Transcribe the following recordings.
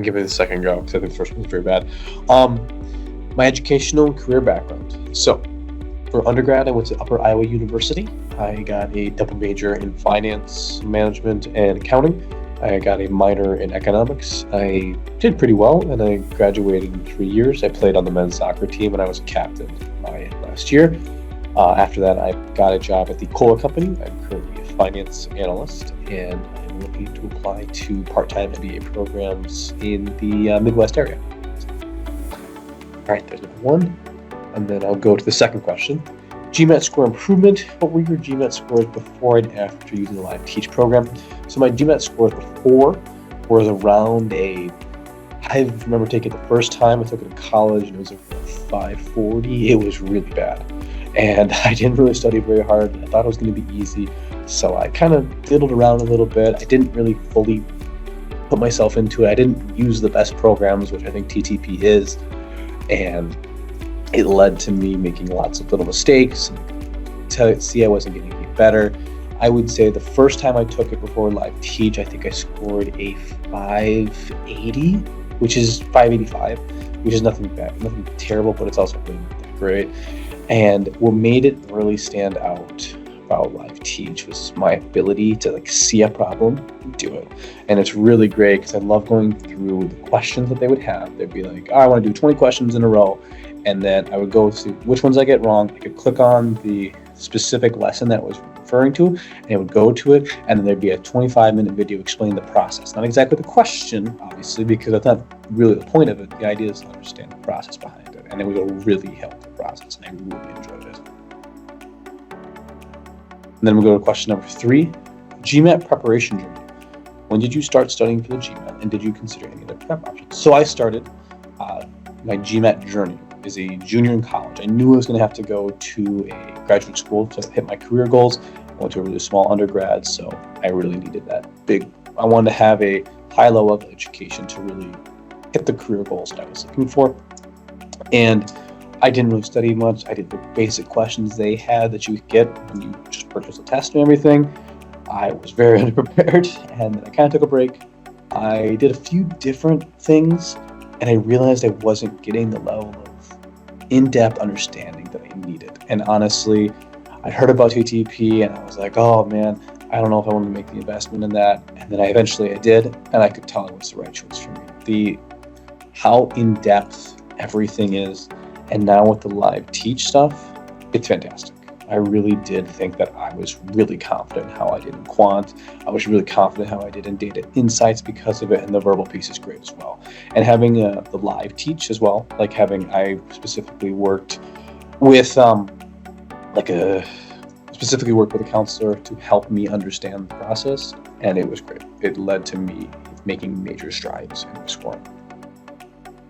gonna give it a second go because I think the first one was very bad. My educational and career background. So, for undergrad, I went to Upper Iowa University. I got a double major in finance, management, and accounting. I got a minor in economics. I did pretty well, and I graduated in 3 years. I played on the men's soccer team, and I was a captain my last year. After that, I got a job at the Cola Company. I'm currently a finance analyst, and I'm looking to apply to part-time MBA programs in the Midwest area. All right, there's number one. And then I'll go to the second question. GMAT score improvement. What were your GMAT scores before and after using the LiveTeach program? So my GMAT scores before was around I remember taking it the first time I took it in college, and it was like 540. It was really bad. And I didn't really study very hard. I thought it was going to be easy. So I kind of diddled around a little bit. I didn't really fully put myself into it. I didn't use the best programs, which I think TTP is. And it led to me making lots of little mistakes. To see I wasn't getting any better. I would say the first time I took it before LiveTeach, I think I scored a 580, which is 585, which is nothing bad, nothing terrible, but it's also really not that great. And what made it really stand out about LiveTeach was my ability to see a problem and do it. And it's really great because I love going through the questions that they would have. They'd be like, I want to do 20 questions in a row. And then I would go to which ones I get wrong. I could click on the specific lesson that was referring to, and it would go to it, and then there'd be a 25-minute video explaining the process. Not exactly the question, obviously, because that's not really the point of it. The idea is to understand the process behind it, and it would really help the process, and I really enjoyed it. And then we'll go to question number 3, GMAT preparation journey. When did you start studying for the GMAT, and did you consider any other prep options? So I started my GMAT journey as a junior in college. I knew I was going to have to go to a graduate school to hit my career goals. I went to a really small undergrad, so I really needed that I wanted to have a high level of education to really hit the career goals that I was looking for. And I didn't really study much. I did the basic questions they had that you could get when you just purchase a test and everything. I was very unprepared, and then I kind of took a break. I did a few different things, and I realized I wasn't getting the level of in-depth understanding that I needed. And honestly, I heard about TTP, and I was like, oh man, I don't know if I want to make the investment in that. And then I did, and I could tell it was the right choice for me. How in-depth everything is, and now with the LiveTeach stuff, it's fantastic. I really did think that I was really confident in how I did in Quant. I was really confident how I did in data insights because of it, and the verbal piece is great as well. And having the LiveTeach as well, I specifically worked with worked with a counselor to help me understand the process, and it was great. It led to me making major strides in my scoring.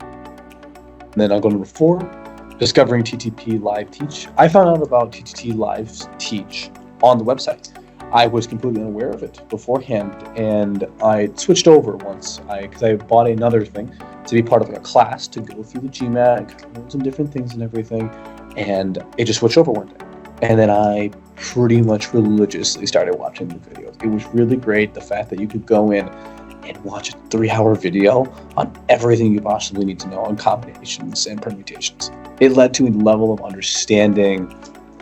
And then I'll go to number 4. Discovering TTP LiveTeach. I found out about TTP LiveTeach on the website. I was completely unaware of it beforehand, and I switched over once because I bought another thing to be part of a class to go through the GMAT and kind of learn some different things and everything, and it just switched over one day. And then I pretty much religiously started watching the videos. It was really great, the fact that you could go in and watch a 3-hour video on everything you possibly need to know on combinations and permutations. It led to a level of understanding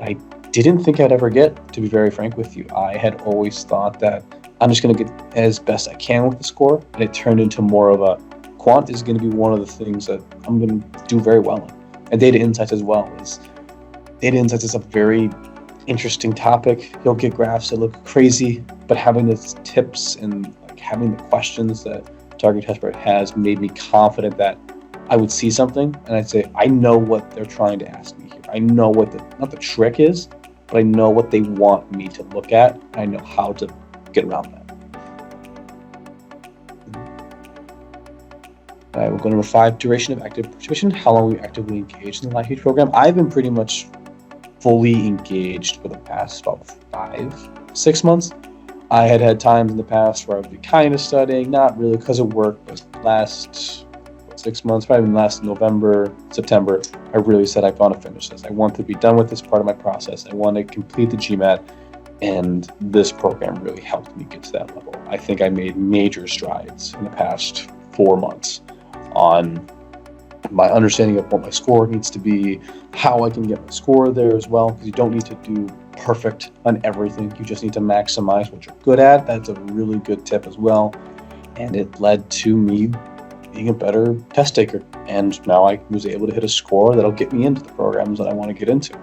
I didn't think I'd ever get, to be very frank with you. I had always thought that I'm just going to get as best I can with the score, and it turned into more of a Quant is going to be one of the things that I'm going to do very well in. And data insights as well. Data insights is a very interesting topic. You'll get graphs that look crazy, but having the tips and having the questions that Target Testbed has made me confident that I would see something and I'd say, I know what they're trying to ask me here. I know what not the trick is, but I know what they want me to look at. And I know how to get around that. All right, we'll go to number 5, duration of active participation. How long were you actively engaged in the LiveTeach program? I've been pretty much fully engaged for the past about 5-6 months. I had times in the past where I would be kind of studying, not really because of work, but last 6 months, probably last November, September, I really said I want to finish this. I want to be done with this part of my process. I want to complete the GMAT, and this program really helped me get to that level. I think I made major strides in the past 4 months on my understanding of what my score needs to be, how I can get my score there as well, because you don't need to do perfect on everything. You just need to maximize what you're good at. That's a really good tip as well. And it led to me being a better test taker. And now I was able to hit a score that'll get me into the programs that I want to get into.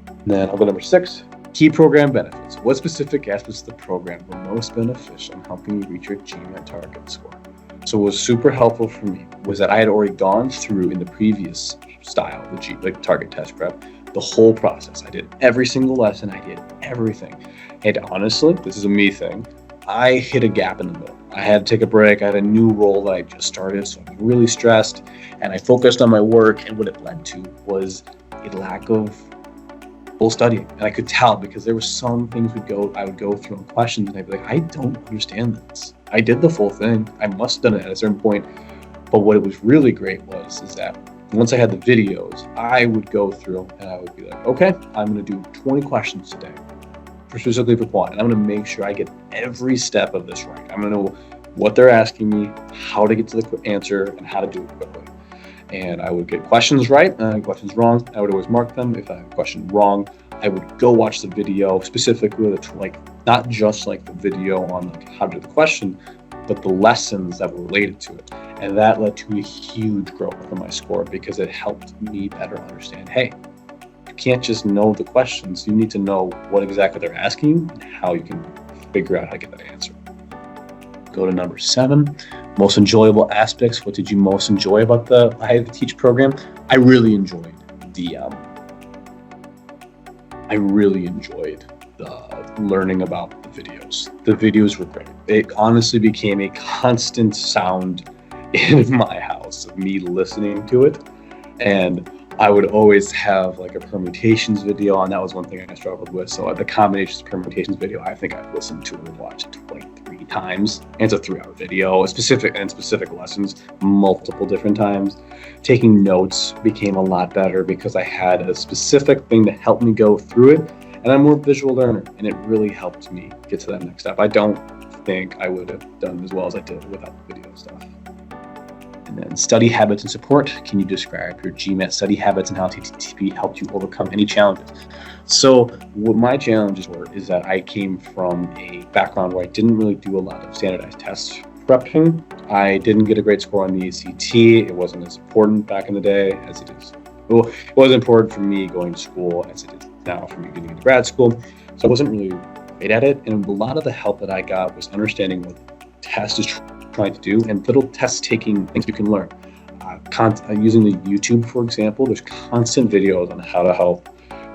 And then I'll go number 6, key program benefits. What specific aspects of the program were most beneficial in helping you reach your GMAT target score? So what was super helpful for me was that I had already gone through in the previous style, the target test prep, the whole process. I did every single lesson. I did everything. And honestly, this is a me thing. I hit a gap in the middle. I had to take a break. I had a new role that I just started, so I was really stressed, and I focused on my work, and what it led to was a lack of full studying. And I could tell because there were some things I would go through on questions, and I'd be like, I don't understand this. I did the full thing. I must have done it at a certain point. But what it was really great is that once I had the videos, I would go through and I would be like, okay, I'm going to do 20 questions today, specifically for Quant, and I'm going to make sure I get every step of this right. I'm going to know what they're asking me, how to get to the answer, and how to do it quickly. And I would get questions right, questions wrong. I would always mark them. If I had a question wrong, I would go watch the video, specifically not just like the video on how to do the question, but the lessons that were related to it. And that led to a huge growth in my score because it helped me better understand, hey, you can't just know the questions. You need to know what exactly they're asking you and how you can figure out how to get that answer. Go to number 7, most enjoyable aspects. What did you most enjoy about the LiveTeach program? I really enjoyed the learning about the videos. The videos were great. It honestly became a constant sound in my house of me listening to it. And I would always have like a permutations video, and that was one thing I struggled with. So the combinations permutations video, I think I've listened to and watched 23 times. And it's a 3-hour video, specific lessons, multiple different times. Taking notes became a lot better because I had a specific thing to help me go through it. And I'm more of a visual learner, and it really helped me get to that next step. I don't think I would have done as well as I did without the video stuff. And then study habits and support. Can you describe your GMAT study habits and how TTP helped you overcome any challenges? So what my challenges were is that I came from a background where I didn't really do a lot of standardized test prepping. I didn't get a great score on the ACT. It wasn't as important back in the day as it is. Well, it wasn't important for me going to school as it is now for me getting into grad school. So I wasn't really great at it. And a lot of the help that I got was understanding what the test is trying to do and little test taking things you can learn. Using the YouTube, for example, there's constant videos on how to help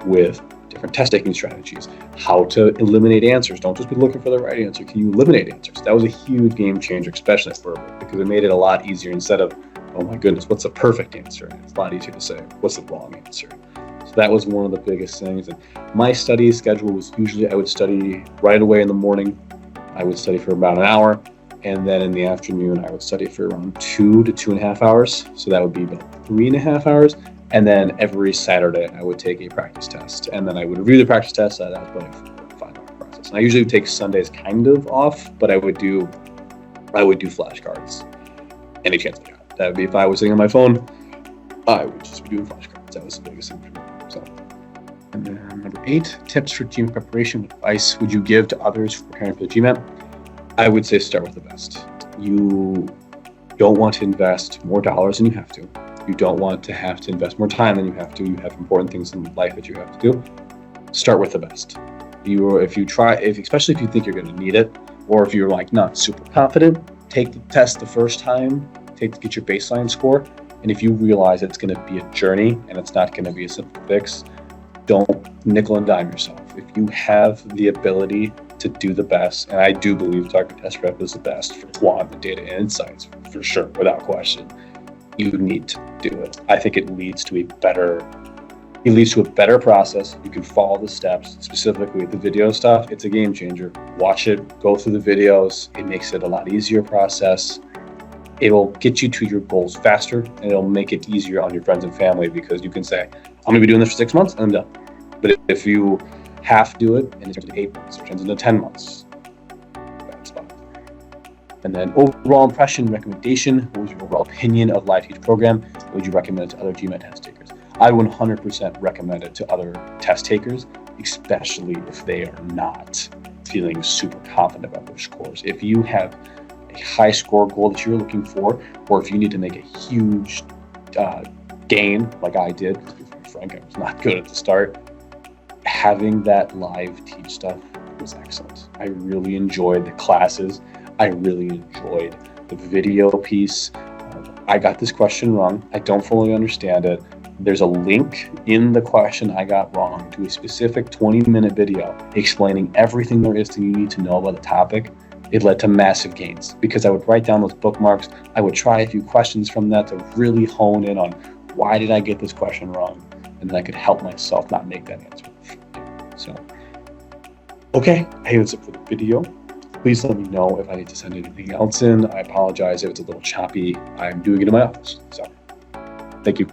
with different test taking strategies, how to eliminate answers. Don't just be looking for the right answer. Can you eliminate answers? That was a huge game changer, especially for verbal, because it made it a lot easier instead of, oh my goodness, what's the perfect answer? And it's a lot easier to say, what's the wrong answer? So that was one of the biggest things. And my study schedule was usually I would study right away in the morning. I would study for about an hour. And then in the afternoon, I would study for around 2 to 2.5 hours. So that would be about 3.5 hours. And then every Saturday, I would take a practice test. And then I would review the practice test. That was about a 5-hour process. And I usually take Sundays kind of off, but I would do flashcards any chance I got. That would be if I was sitting on my phone, I would just be doing flashcards. That was the biggest thing for me. So, and then number 8, tips for GMAT preparation. What advice would you give to others for preparing for the GMAT? I would say start with the best. You don't want to invest more dollars than you have to. You don't want to have to invest more time than you have to. You have important things in life that you have to do. Start with the best. Especially if you think you're going to need it, or if you're like not super confident, take the test the first time, get your baseline score. And if you realize it's going to be a journey and it's not going to be a simple fix, don't nickel and dime yourself. If you have the ability to do the best, and I do believe target test prep is the best for Quant and data insights, for sure, without question, you need to do it. I think it leads to a better process. You can follow the steps, specifically the video stuff. It's a game changer. Watch it, go through the videos. It makes it a lot easier process. It'll get you to your goals faster, and it'll make it easier on your friends and family because you can say, I'm going to be doing this for 6 months and I'm done. But if you half do it and it turns into 8 months or turns into 10 months, bad spot. And then overall impression, recommendation. What was your overall opinion of LiveTeach program? Would you recommend it to other GMAT test takers? I 100% recommend it to other test takers, especially if they are not feeling super confident about their scores. If you have a high score goal that you're looking for, or if you need to make a huge gain like I did, to be frank, I was not good at the start, having that LiveTeach stuff was excellent. I really enjoyed the classes. I really enjoyed the video piece. I got this question wrong. I don't fully understand it. There's a link in the question I got wrong to a specific 20-minute video explaining everything there is that you need to know about the topic. It led to massive gains because I would write down those bookmarks. I would try a few questions from that to really hone in on why did I get this question wrong, and then I could help myself not make that answer. So, okay, hey, that's it for the video. Please let me know if I need to send anything else in. I apologize if it's a little choppy. I'm doing it in my office. So, thank you.